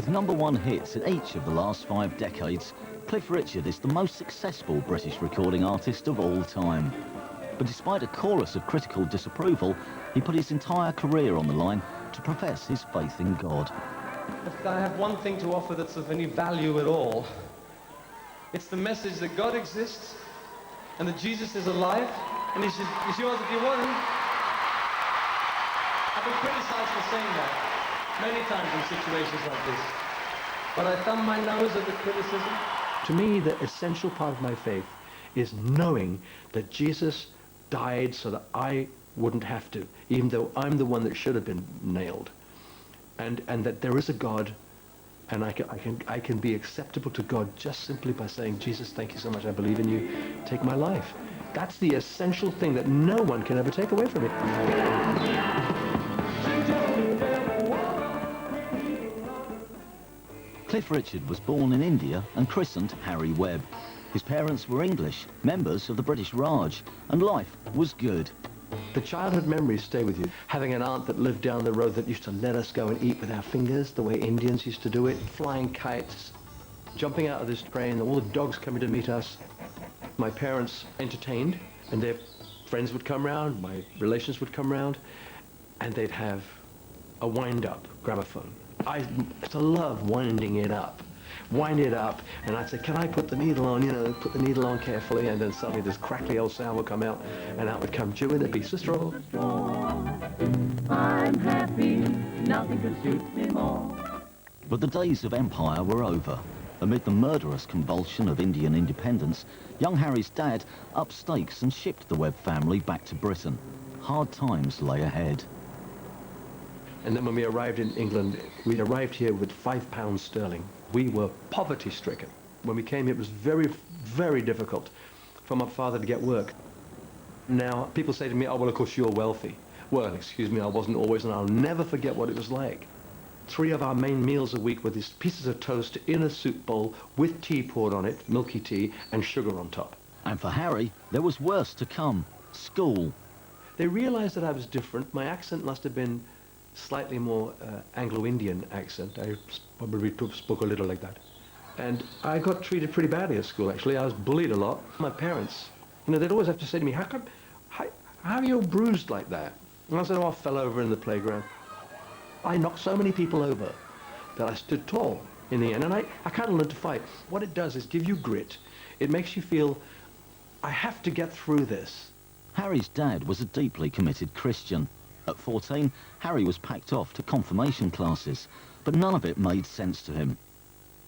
With #1 hits in each of the last 5 decades, Cliff Richard is the most successful British recording artist of all time. But despite a chorus of critical disapproval, he put his entire career on the line to profess his faith in God. If I have one thing to offer that's of any value at all, it's the message that God exists and that Jesus is alive and he's yours if you want him. I've been criticized for saying that many times in situations like this, but I thumb my nose at the criticism. To me, the essential part of my faith is knowing that Jesus died so that I wouldn't have to, even though I'm the one that should have been nailed. And that there is a God, and I can be acceptable to God just simply by saying, Jesus, thank you so much, I believe in you, take my life. That's the essential thing that no one can ever take away from me. Cliff Richard was born in India and christened Harry Webb. His parents were English, members of the British Raj, and life was good. The childhood memories stay with you. Having an aunt that lived down the road that used to let us go and eat with our fingers, the way Indians used to do it, flying kites, jumping out of this train, all the dogs coming to meet us. My parents entertained, and their friends would come round, my relations would come round, and they'd have a wind-up gramophone. I used to love winding it up. Wind it up, and I'd say, can I put the needle on, put the needle on carefully, and then suddenly this crackly old sound would come out, and out would come Jew in a piece of straw. I'm happy, nothing can suit me more. But the days of empire were over. Amid the murderous convulsion of Indian independence, young Harry's dad upped stakes and shipped the Webb family back to Britain. Hard times lay ahead. And then when we arrived in England, we arrived here with £5 sterling. We were poverty-stricken. When we came, it was very, very difficult for my father to get work. Now, people say to me, oh, well, of course, you're wealthy. Well, excuse me, I wasn't always, and I'll never forget what it was like. 3 of our main meals a week were these pieces of toast in a soup bowl with tea poured on it, milky tea, and sugar on top. And for Harry, there was worse to come. School. They realized that I was different. My accent must have been slightly more Anglo-Indian accent. I probably spoke a little like that. And I got treated pretty badly at school, actually. I was bullied a lot. My parents, they'd always have to say to me, how are you bruised like that? And I said, oh, I fell over in the playground. I knocked so many people over that I stood tall in the end. And I kind of learned to fight. What it does is give you grit. It makes you feel, I have to get through this. Harry's dad was a deeply committed Christian. At 14, Harry was packed off to confirmation classes, but none of it made sense to him.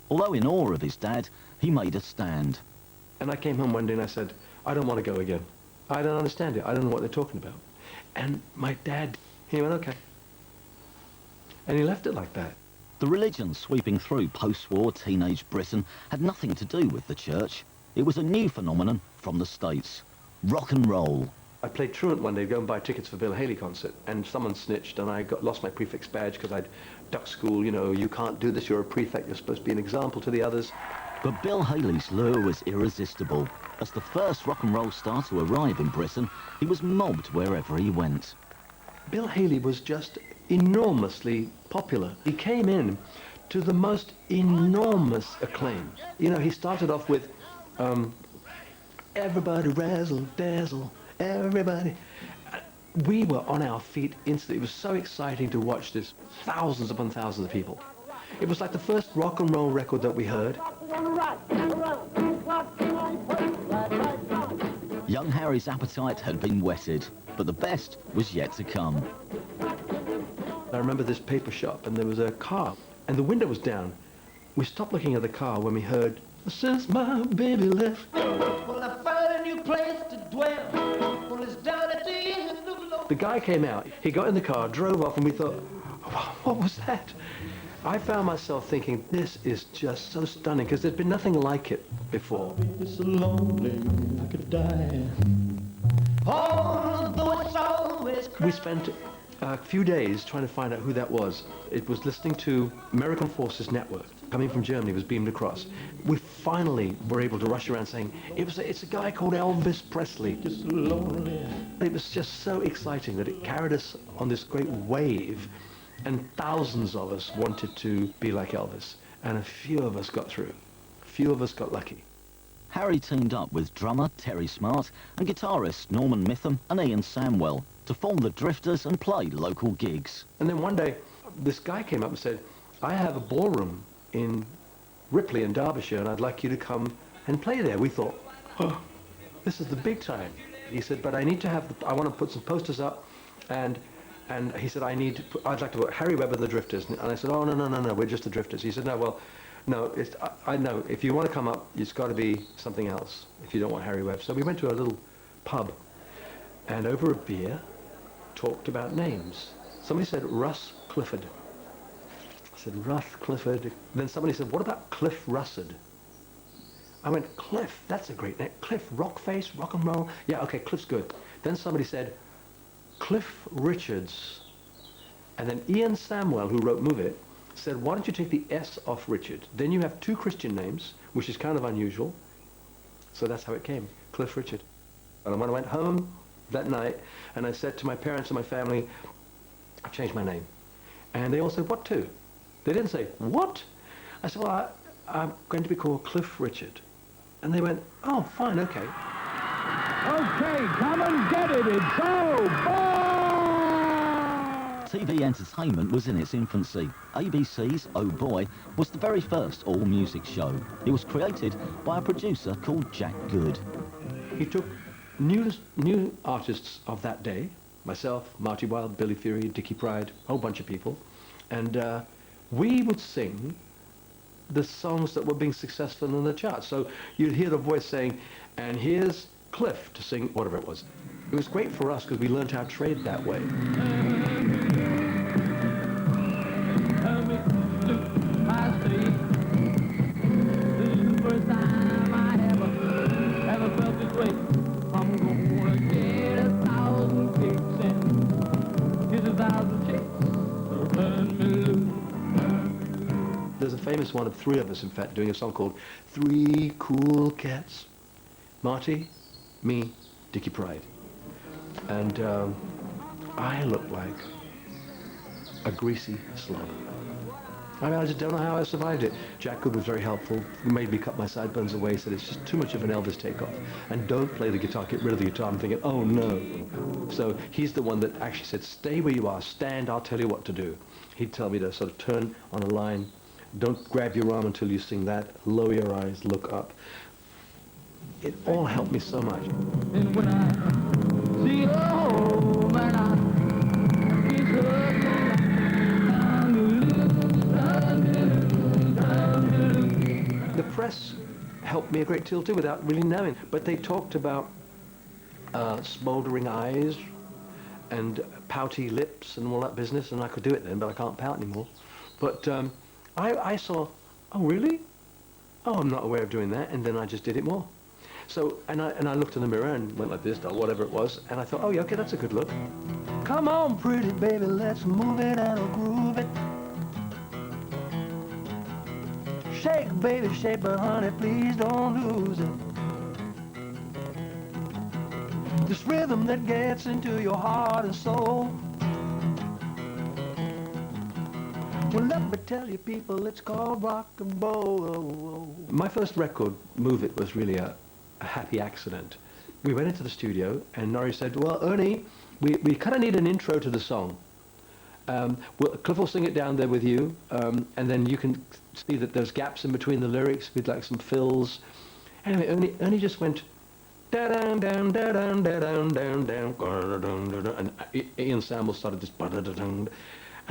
Although in awe of his dad, he made a stand. And I came home one day and I said, I don't want to go again. I don't understand it. I don't know what they're talking about. And my dad, he went, okay. And he left it like that. The religion sweeping through post-war teenage Britain had nothing to do with the church. It was a new phenomenon from the States. Rock and roll. I played truant one day to go and buy tickets for Bill Haley concert, and someone snitched, and I lost my prefect's badge because I'd ducked school. You can't do this, you're a prefect, you're supposed to be an example to the others. But Bill Haley's lure was irresistible. As the first rock and roll star to arrive in Britain, he was mobbed wherever he went. Bill Haley was just enormously popular. He came in to the most enormous acclaim. He started off with, everybody razzle dazzle. Everybody. We were on our feet instantly. It was so exciting to watch this. Thousands upon thousands of people. It was like the first rock and roll record that we heard. Young Harry's appetite had been whetted, but the best was yet to come. I remember this paper shop, and there was a car, and the window was down. We stopped looking at the car when we heard, since my baby left. Well, I found a new place to dwell. Well, it's down at the end of the road. The guy came out, he got in the car, drove off, and we thought, what was that? I found myself thinking, this is just so stunning, because there'd been nothing like it before. It's so lonely, I could die. Although it's always We spent a few days trying to find out who that was. It was listening to American Forces Network. Coming from Germany, was beamed across. We finally were able to rush around saying, it's a guy called Elvis Presley. just so lonely. It was just so exciting that it carried us on this great wave And thousands of us wanted to be like Elvis. And a few of us got through. Few of us got lucky. Harry teamed up with drummer Terry Smart and guitarist Norman Mitham and Ian Samwell to form the Drifters and play local gigs. And then one day, this guy came up and said, I have a ballroom in Ripley in Derbyshire, and I'd like you to come and play there. We thought, oh, this is the big time. He said, but I need to have, I want to put some posters up, and he said, I'd like to put Harry Webb and the Drifters. And I said, oh, no, we're just the Drifters. He said, no, well, no, I know, if you want to come up, it's got to be something else, if you don't want Harry Webb. So we went to a little pub, and over a beer, talked about names. Somebody said Russ Clifford. I said, Russ Clifford. Then somebody said, what about Cliff Russard? I went, Cliff, that's a great name. Cliff, rock face, rock and roll. Yeah, okay, Cliff's good. Then somebody said, Cliff Richards. And then Ian Samwell, who wrote Move It, said, why don't you take the S off Richard? Then you have two Christian names, which is kind of unusual. So that's how it came, Cliff Richard. And when I went home that night, and I said to my parents and my family, I've changed my name. And they all said, what to? They didn't say, what? I said, well, I'm going to be called Cliff Richard. And they went, oh, fine, okay. Okay, come and get it. It's Oh Boy! TV entertainment was in its infancy. ABC's Oh Boy was the very first all-music show. It was created by a producer called Jack Good. He took new artists of that day, myself, Marty Wilde, Billy Fury, Dickie Pride, a whole bunch of people, and we would sing the songs that were being successful in the charts. So you'd hear the voice saying, and here's Cliff to sing whatever it was. It was great for us because we learned our trade that way. There's a famous one of three of us, in fact, doing a song called Three Cool Cats. Marty, me, Dickie Pride. And I looked like a greasy slob. I mean, I just don't know how I survived it. Jack Good was very helpful. He made me cut my sideburns away. He said, it's just too much of an Elvis takeoff. And don't play the guitar, get rid of the guitar. I'm thinking, oh no. So he's the one that actually said, stay where you are, stand, I'll tell you what to do. He'd tell me to sort of turn on a line, don't grab your arm until you sing that, lower your eyes, look up. It all helped me so much. And when I see her home and I kiss her, The press helped me a great deal too without really knowing. But they talked about smoldering eyes and pouty lips and all that business, and I could do it then, but I can't pout anymore. But I saw, oh really? Oh, I'm not aware of doing that, and then I just did it more. So, and I looked in the mirror and went like this, or whatever it was, and I thought, oh yeah, okay, that's a good look. Come on, pretty baby, let's move it and groove it. Shake, baby, shake, but honey, please don't lose it. This rhythm that gets into your heart and soul. Well, let me tell you people, it's called rock and roll. My first record, Move It, was really a happy accident. We went into the studio and Norrie said, well, Ernie, we kind of need an intro to the song. Cliff will sing it down there with you, and then you can see that there's gaps in between the lyrics. We'd like some fills. Anyway, Ernie just went, da-dun, down, da-dun, da-dun, down, down, and Ian Samwell started this, and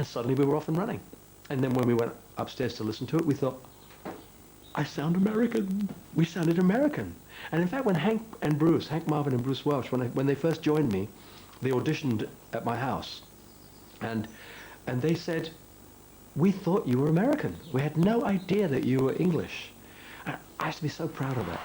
suddenly we were off and running. And then when we went upstairs to listen to it, we thought, I sound American. We sounded American. And in fact, when Hank Marvin and Bruce Welch, when they first joined me, they auditioned at my house. And they said, we thought you were American. We had no idea that you were English. And I used to be so proud of that.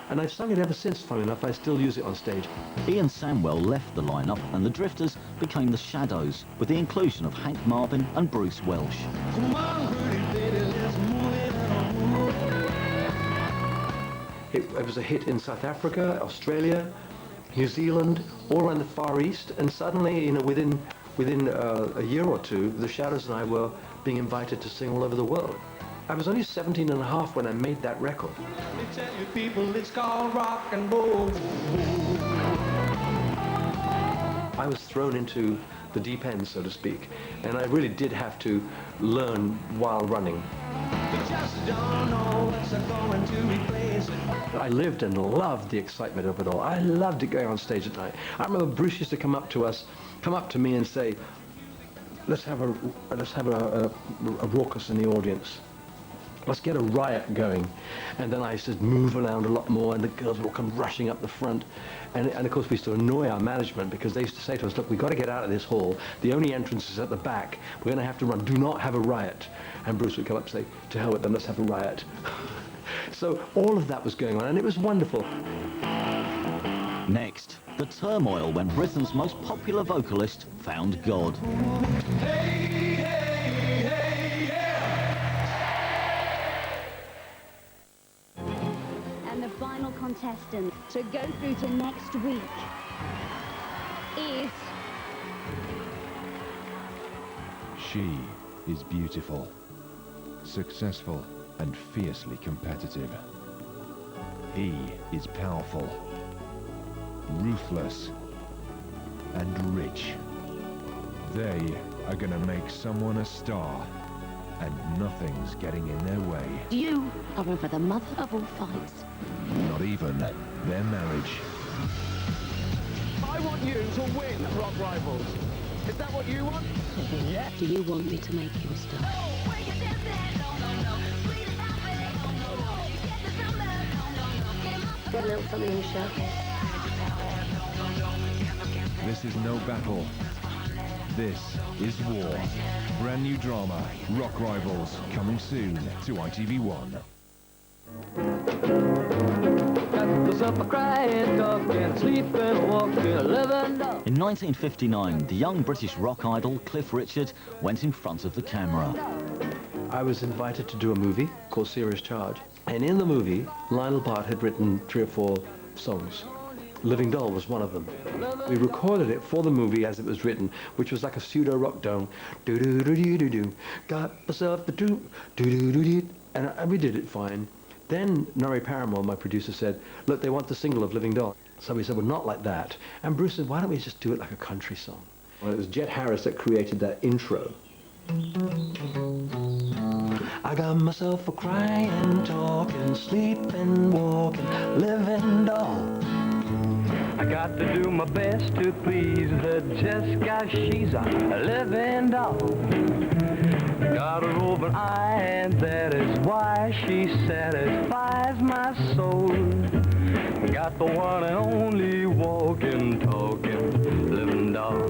And I've sung it ever since, funny enough. I still use it on stage. Ian Samwell left the lineup and the Drifters became the Shadows with the inclusion of Hank Marvin and Bruce Welch. Come on, pretty baby, let's move it and It was a hit in South Africa, Australia, New Zealand, all around the Far East, and suddenly, you know, within a year or two, the Shadows and I were being invited to sing all over the world. I was only 17 and a half when I made that record. Let me tell you people, it's called rock and roll. I was thrown into the deep end, so to speak, and I really did have to learn while running. We just don't know what's going to replace it. I lived and loved the excitement of it all. I loved it going on stage at night. I remember Bruce used to come up to me and say, let's have a raucous in the audience. Let's get a riot going. And then I used to move around a lot more, and the girls would all come rushing up the front. And of course we used to annoy our management, because they used to say to us, look, we've got to get out of this hall. The only entrance is at the back. We're going to have to run. Do not have a riot. And Bruce would come up and say, to hell with them, let's have a riot. So all of that was going on, and it was wonderful. Next, the turmoil when Britain's most popular vocalist found God. And the final contestant to go through to next week is... She is beautiful, successful, and fiercely competitive. He is powerful, ruthless, and rich. They are gonna make someone a star, and nothing's getting in their way. You are over the mother of all fights. Not even their marriage. I want you to win, Rock Rivals. Is that what you want? Yeah. Do you want me to make you a star? Get a little something in the show. This is no battle. This is war. Brand new drama, Rock Rivals, coming soon to ITV1. In 1959, the young British rock idol Cliff Richard went in front of the camera. I was invited to do a movie called Serious Charge. And in the movie, Lionel Bart had written 3 or 4 songs. Living Doll was one of them. We recorded it for the movie as it was written, which was like a pseudo-rock dome. Do-do-do-do-do-do. Got myself the do do-do-do-do. And we did it fine. Then Norrie Paramore, my producer, said, look, they want the single of Living Doll. So we said, well, not like that. And Bruce said, why don't we just do it like a country song? Well, it was Jet Harris that created that intro. I got myself a crying, talking, sleeping, walking, living doll. I got to do my best to please her just 'cause she's a living doll. Got a roving eye, and that is why she satisfies my soul. Got the one and only walking, talking, living doll.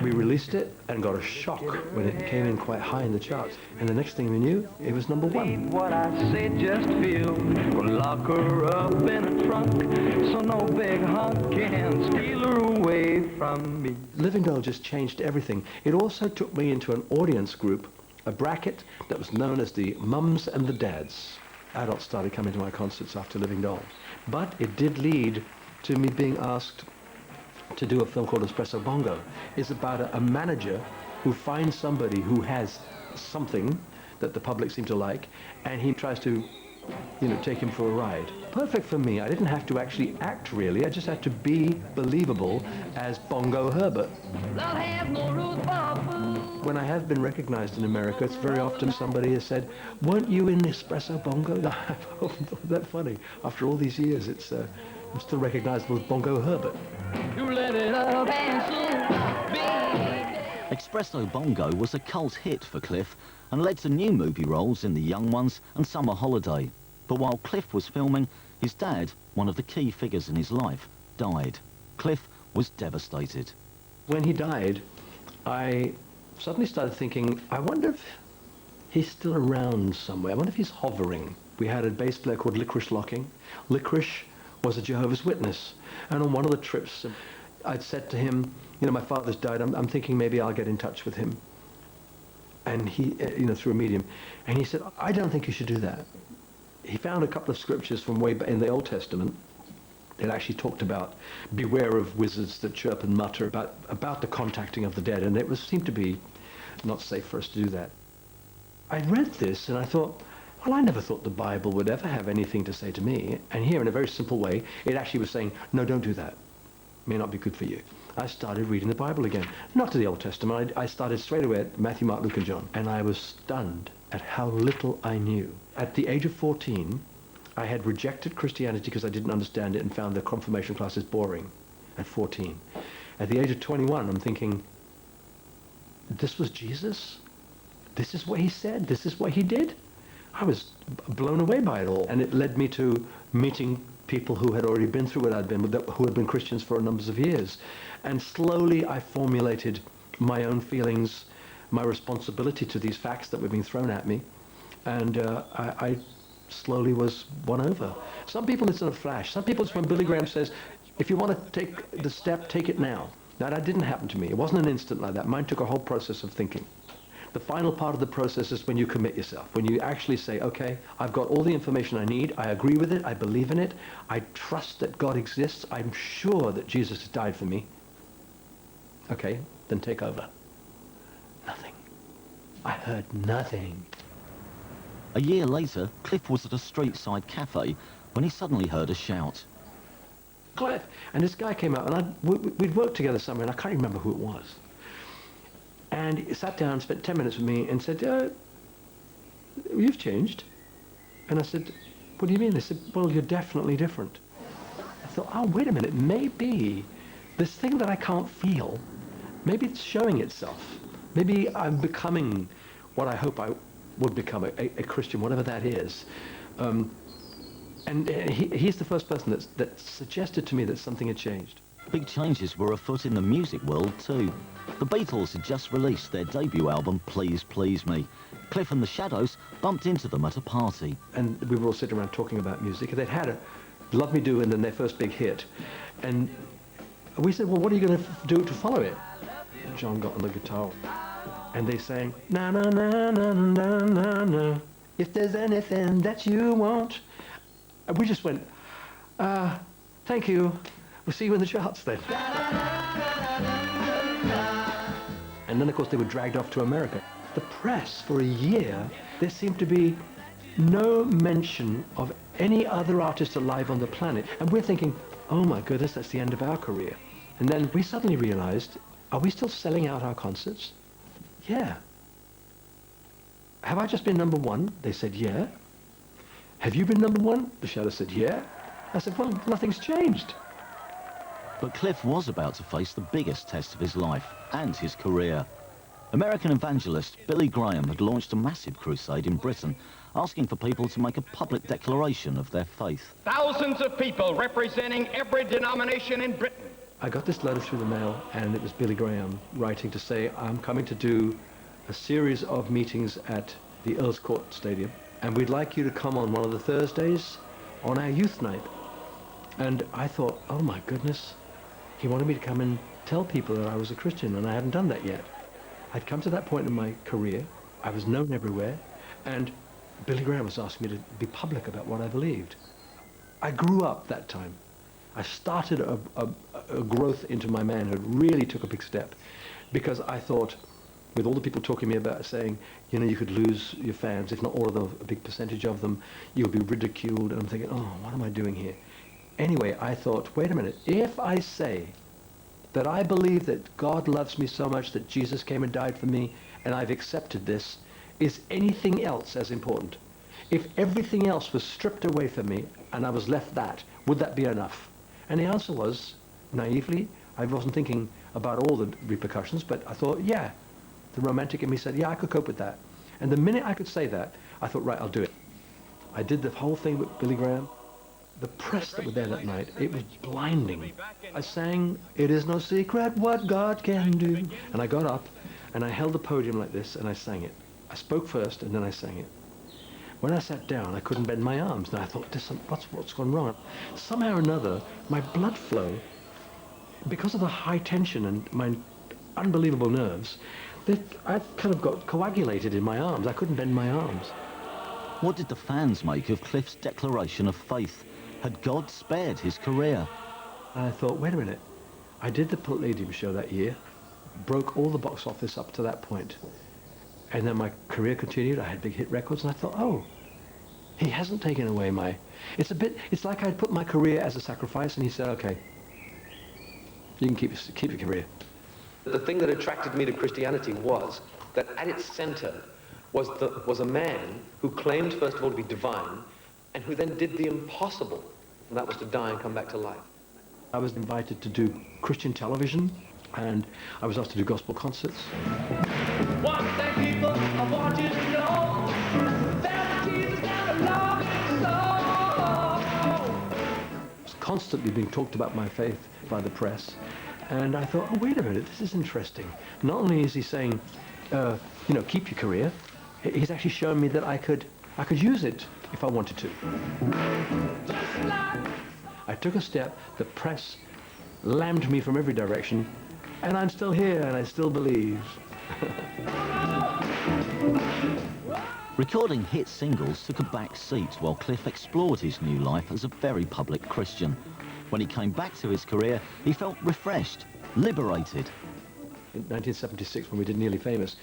We released it and got a shock when it came in quite high in the charts. And the next thing we knew, it was #1. What I say, just feel. We'll lock her up in a trunk, so no big hunk can steal her away from me. Living Doll just changed everything. It also took me into an audience group, a bracket that was known as the Mums and the Dads. Adults started coming to my concerts after Living Doll. But it did lead to me being asked to do a film called Espresso Bongo. It's about a manager who finds somebody who has something that the public seem to like, and he tries to, take him for a ride. Perfect for me. I didn't have to actually act, really. I just had to be believable as Bongo Herbert. When I have been recognized in America, it's very often somebody has said, weren't you in Espresso Bongo? I often thought that funny. After all these years, I'm still recognizable as Bongo Herbert. Espresso Bongo was a cult hit for Cliff and led to new movie roles in The Young Ones and Summer Holiday. But while Cliff was filming, his dad, one of the key figures in his life, died. Cliff was devastated. When he died, I suddenly started thinking, I wonder if he's still around somewhere. I wonder if he's hovering. We had a bass player called Licorice Locking. Licorice was a Jehovah's Witness. And on one of the trips, I'd said to him, my father's died. I'm thinking maybe I'll get in touch with him. And he, through a medium. And he said, I don't think you should do that. He found a couple of scriptures from way back in the Old Testament It actually talked about beware of wizards that chirp and mutter about the contacting of the dead, and it seemed to be not safe for us to do that. I read this and I thought, well, I never thought the Bible would ever have anything to say to me. And here, in a very simple way, it actually was saying, no, don't do that. It may not be good for you. I started reading the Bible again. Not to the Old Testament. I started straight away at Matthew, Mark, Luke, and John. And I was stunned at how little I knew. At the age of 14, I had rejected Christianity because I didn't understand it and found the confirmation classes boring at 14. At the age of 21, I'm thinking, this was Jesus? This is what he said? This is what he did? I was blown away by it all. And it led me to meeting people who had already been through what I'd been, who had been Christians for numbers of years. And slowly I formulated my own feelings, my responsibility to these facts that were being thrown at me. And I slowly was won over. Some people it's in a flash. Some people it's when Billy Graham says, if you want to take the step, take it now. Now that didn't happen to me. It wasn't an instant like that. Mine took a whole process of thinking. The final part of the process is when you commit yourself, when you actually say, okay, I've got all the information I need, I agree with it, I believe in it, I trust that God exists, I'm sure that Jesus has died for me. Okay, then take over. Nothing. I heard nothing. A year later, Cliff was at a street-side cafe when he suddenly heard a shout. Cliff! And this guy came out, and we'd worked together somewhere, and I can't remember who it was. And he sat down, spent 10 minutes with me, and said, you've changed. And I said, what do you mean? They said, well, you're definitely different. I thought, oh, wait a minute, maybe this thing that I can't feel, maybe it's showing itself. Maybe I'm becoming what I hope I would become, a Christian, whatever that is. And he's the first person that suggested to me that something had changed. Big changes were afoot in the music world too. The Beatles had just released their debut album, Please Please Me. Cliff and the Shadows bumped into them at a party. And we were all sitting around talking about music. They'd had a Love Me Do and then their first big hit. And we said, well, what are you going to do to follow it? And John got on the guitar. And they sang, na na na na na na na, if there's anything that you want. And we just went, thank you. We'll see you in the charts then. And then, of course, they were dragged off to America. The press, for a year, there seemed to be no mention of any other artist alive on the planet. And we're thinking, oh my goodness, that's the end of our career. And then we suddenly realized, are we still selling out our concerts? Yeah. Have I just been number one? They said, yeah. Have you been number one? The Shadows said, yeah. I said, well, nothing's changed. But Cliff was about to face the biggest test of his life and his career. American evangelist Billy Graham had launched a massive crusade in Britain, asking for people to make a public declaration of their faith. Thousands of people representing every denomination in Britain. I got this letter through the mail, and it was Billy Graham writing to say, I'm coming to do a series of meetings at the Earls Court Stadium, and we'd like you to come on one of the Thursdays on our youth night. And I thought, oh my goodness, he wanted me to come and tell people that I was a Christian, and I hadn't done that yet. I'd come to that point in my career, I was known everywhere, and Billy Graham was asking me to be public about what I believed. I grew up that time. I started a growth into my manhood, really took a big step, because I thought, with all the people talking to me about saying, you know, you could lose your fans, if not all of them, a big percentage of them, you'll be ridiculed, and I'm thinking, oh, what am I doing here? Anyway, I thought, wait a minute, if I say that I believe that God loves me so much that Jesus came and died for me, and I've accepted this, is anything else as important? If everything else was stripped away from me, and I was left that, would that be enough? And the answer was, naively, I wasn't thinking about all the repercussions, but I thought, yeah. The romantic in me said, yeah, I could cope with that. And the minute I could say that, I thought, right, I'll do it. I did the whole thing with Billy Graham. The press that were there that night, it was blinding. I sang, "It is no secret what God can do." And I got up, and I held the podium like this, and I sang it. I spoke first, and then I sang it. When I sat down, I couldn't bend my arms, and I thought, what's gone wrong? Somehow or another, my blood flow, because of the high tension and my unbelievable nerves, I kind of got coagulated in my arms. I couldn't bend my arms. What did the fans make of Cliff's declaration of faith? Had God spared his career? And I thought, wait a minute. I did the Palladium show that year, broke all the box office up to that point. And then my career continued. I had big hit records, and I thought, oh, he hasn't taken away my... It's like I'd put my career as a sacrifice, and he said, okay, you can keep your career. The thing that attracted me to Christianity was that at its center was a man who claimed, first of all, to be divine, and who then did the impossible, and that was to die and come back to life. I was invited to do Christian television, and I was asked to do gospel concerts. One thing, people, I want you to know that Jesus got a loving soul. I was constantly being talked about my faith by the press, and I thought, oh, wait a minute, this is interesting. Not only is he saying, keep your career, he's actually showing me that I could use it if I wanted to. I took a step, the press lammed me from every direction, and I'm still here, and I still believe. Recording hit singles took a back seat while Cliff explored his new life as a very public Christian. When he came back to his career, he felt refreshed, liberated. In 1976, when we did Nearly Famous,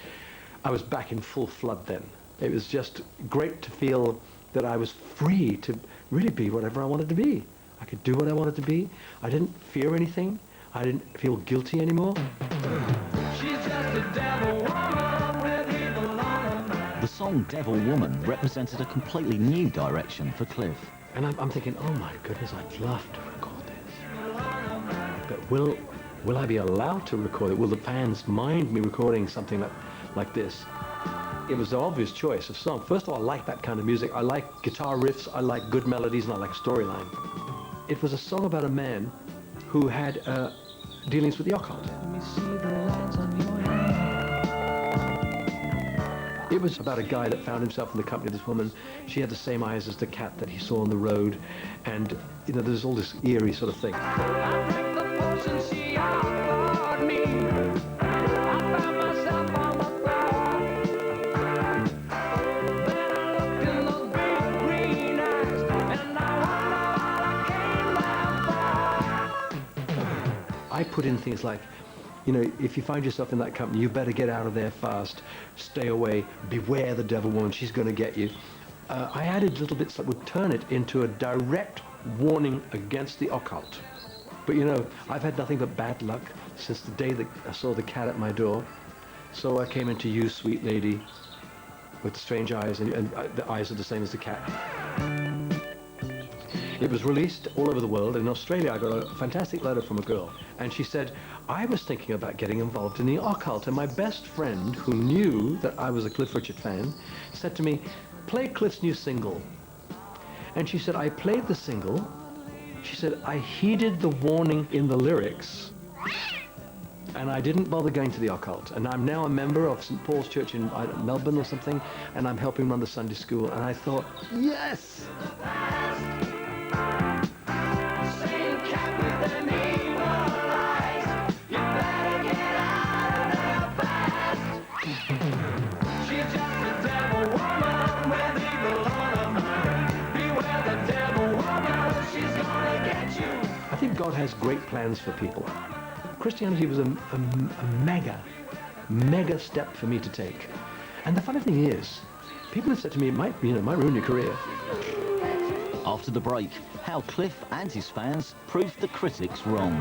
I was back in full flood then. It was just great to feel that I was free to really be whatever I wanted to be. I could do what I wanted to be. I didn't fear anything. I didn't feel guilty anymore. She's just a devil woman with evil on her. The song Devil Woman represented a completely new direction for Cliff. And I'm thinking, oh my goodness, I'd love to record this. But will I be allowed to record it? Will the fans mind me recording something like this? It was the obvious choice of song. First of all, I like that kind of music. I like guitar riffs, I like good melodies, and I like storyline. It was a song about a man who had dealings with the occult. It was about a guy that found himself in the company of this woman. She had the same eyes as the cat that he saw on the road, and there's all this eerie sort of thing. I put in things like, if you find yourself in that company, you better get out of there fast, stay away, beware the devil woman, she's going to get you. I added little bits that would turn it into a direct warning against the occult. But I've had nothing but bad luck since the day that I saw the cat at my door. So I came into You, Sweet Lady, with the strange eyes, and the eyes are the same as the cat. It was released all over the world. In Australia, I got a fantastic letter from a girl, and she said, I was thinking about getting involved in the occult, and my best friend, who knew that I was a Cliff Richard fan, said to me, play Cliff's new single. And she said, I played the single. She said, I heeded the warning in the lyrics, and I didn't bother going to the occult. And I'm now a member of St. Paul's Church in Melbourne or something, and I'm helping run the Sunday school. And I thought, yes! I think God has great plans for people. Christianity was a mega step for me to take. And the funny thing is, people have said to me, it might ruin your career. After the break, how Cliff and his fans proved the critics wrong.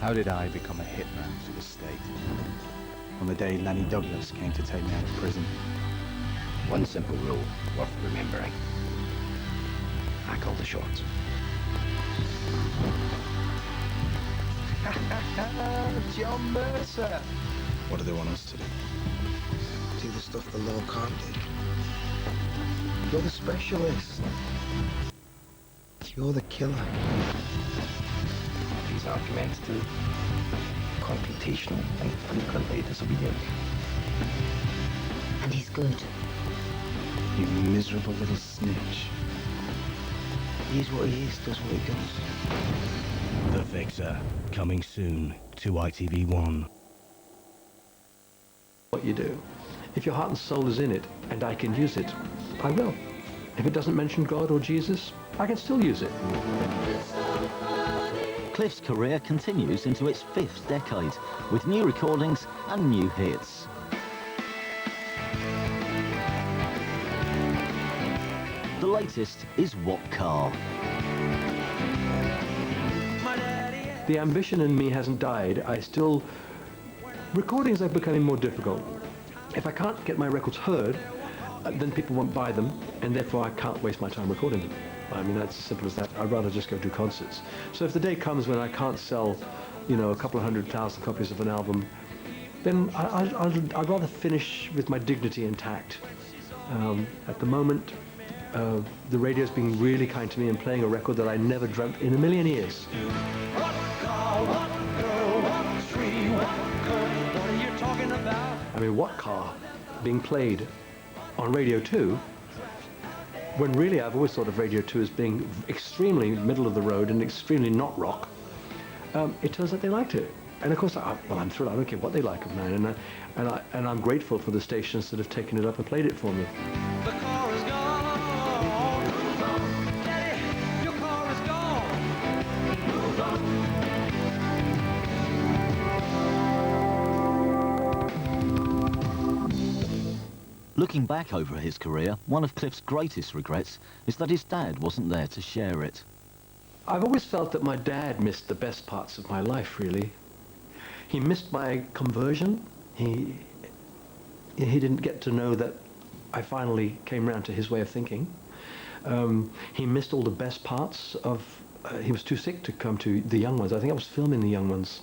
How did I become a hitman for the state? On the day Lanny Douglas came to take me out of prison. One simple rule worth remembering. I call the shots. John Mercer! What do they want us to do? Do the stuff the law can't do. You're the specialist. You're the killer. These arguments too confrontational and frequently disobedient. And he's good. You miserable little snitch. He is what he is, does what he does. The Fixer, coming soon to ITV1. What you do. If your heart and soul is in it, and I can use it, I will. If it doesn't mention God or Jesus, I can still use it. Cliff's career continues into its 5th decade, with new recordings and new hits. The latest is What Car? The ambition in me hasn't died. Recordings are becoming more difficult. If I can't get my records heard, then people won't buy them, and therefore I can't waste my time recording them. I mean, that's as simple as that. I'd rather just go do concerts. So if the day comes when I can't sell, a couple of 100,000 copies of an album, then I'd rather finish with my dignity intact. At the moment, the radio's being really kind to me and playing a record that I never dreamt in a million years. I mean, What Car being played on Radio 2, when really I've always thought of Radio 2 as being extremely middle of the road and extremely not rock. It turns out they liked it. And of course, I'm thrilled. I don't care what they like of mine. And I'm grateful for the stations that have taken it up and played it for me. The car is gone. Daddy, your car is gone. Move on. Looking back over his career, one of Cliff's greatest regrets is that his dad wasn't there to share it. I've always felt that my dad missed the best parts of my life, really. He missed my conversion. He didn't get to know that I finally came round to his way of thinking. He missed all the best parts of... he was too sick to come to The Young Ones. I think I was filming The Young Ones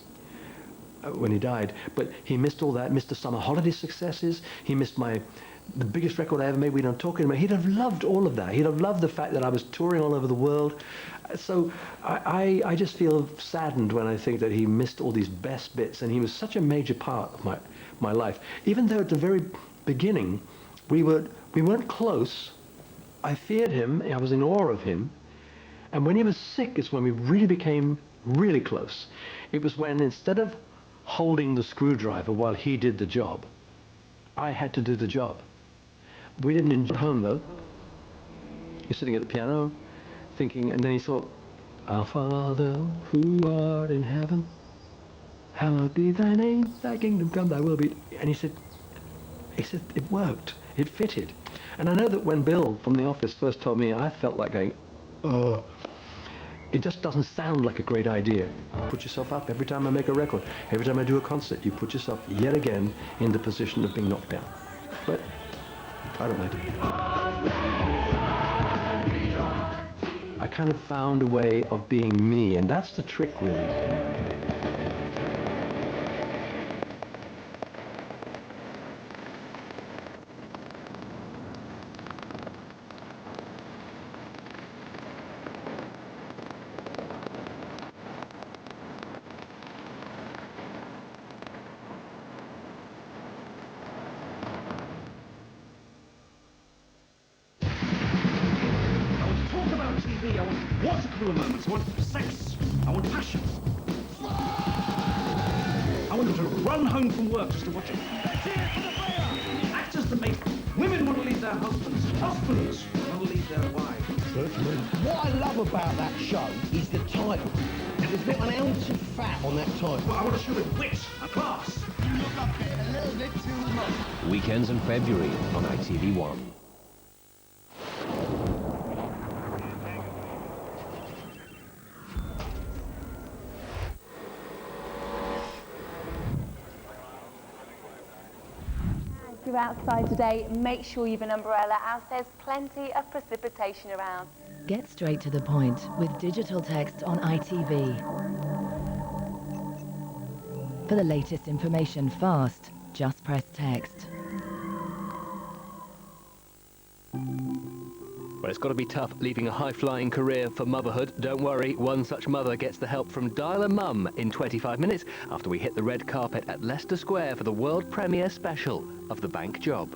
when he died. But he missed all that, missed the summer holiday successes. He missed the biggest record I ever made. We don't talk anymore. He'd have loved all of that. He'd have loved the fact that I was touring all over the world. So I just feel saddened when I think that he missed all these best bits, and he was such a major part of my life. Even though at the very beginning we weren't close. I feared him. I was in awe of him. And when he was sick is when we really became really close. It was when, instead of holding the screwdriver while he did the job, I had to do the job. We didn't enjoy home, though. You're sitting at the piano, thinking, and then he thought, Our Father, who art in heaven, hallowed be thy name, thy kingdom come, thy will be. And he said, it worked. It fitted. And I know that when Bill from the office first told me, I felt like going, oh. It just doesn't sound like a great idea. Put yourself up every time I make a record. Every time I do a concert, you put yourself yet again in the position of being knocked down. But I don't mind. I kind of found a way of being me, and that's the trick, really. TV. I want watercooler moments. I want sex. I want passion. I want them to run home from work just to watch it. Actors that make women want to leave their husbands. Husbands want to leave their wives. What I love about that show is the title. There's not an ounce of fat on that title. Well, I want to show it wit and class. You look up here a little bit too much. Weekends in February on ITV1. If you're outside today, make sure you've an umbrella as there's plenty of precipitation around. Get straight to the point with digital text on ITV. For the latest information fast, just press text. Well, it's got to be tough leaving a high-flying career for motherhood. Don't worry, one such mother gets the help from Dial a Mum in 25 minutes after we hit the red carpet at Leicester Square for the world premiere special of The Bank Job.